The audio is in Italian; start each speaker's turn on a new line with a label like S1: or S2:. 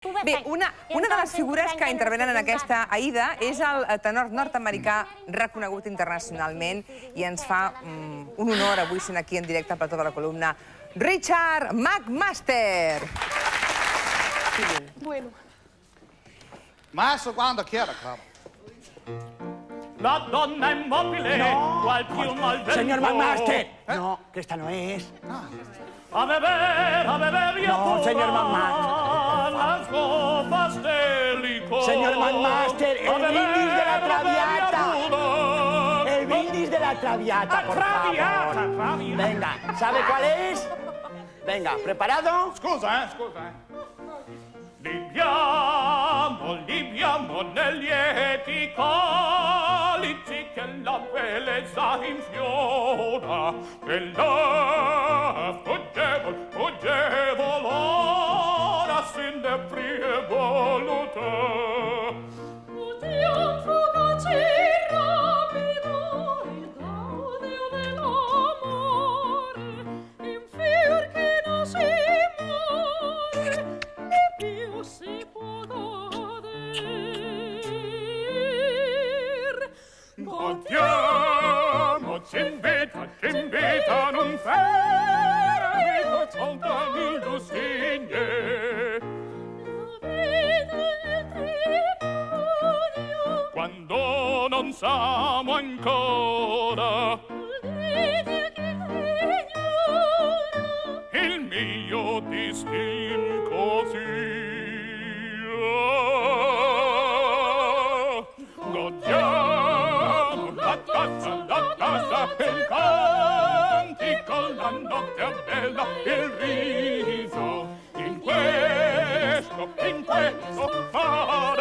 S1: Bé, una de les figures que intervenen en aquesta Aida és el tenor nord-americà reconegut internacionalment i ens fa un honor avui sent aquí en directe al plató de la columna, Richard McMaster.
S2: Bueno.
S3: Maestro, quando quiera, claro.
S4: La donna immobile, cual piuma al vento.
S5: Señor McMaster. No, que esta no es.
S4: A beber y a
S5: No, señor McMaster.
S4: las copas de licor.
S5: Señor McMaster, el brindis de la Traviata. El brindis de la Traviata, por favor. Venga, ¿sabe cuál es? Venga, ¿preparado?
S3: Scusa.
S4: Libiamo negli lieti calici che la bellezza infiora, e la fuggevol ora sin de prie voluta.
S2: Udiam fugaci rapido il gaudio dell'amore, in fior che non si muore, né più si può goder.
S4: Godiamo, ci invitano un fermo, contami lusigne. Quando non siamo ancora, il mio distin così. Godiamo la tazza, il cantico, la notte è bella, il riso, in questo fare.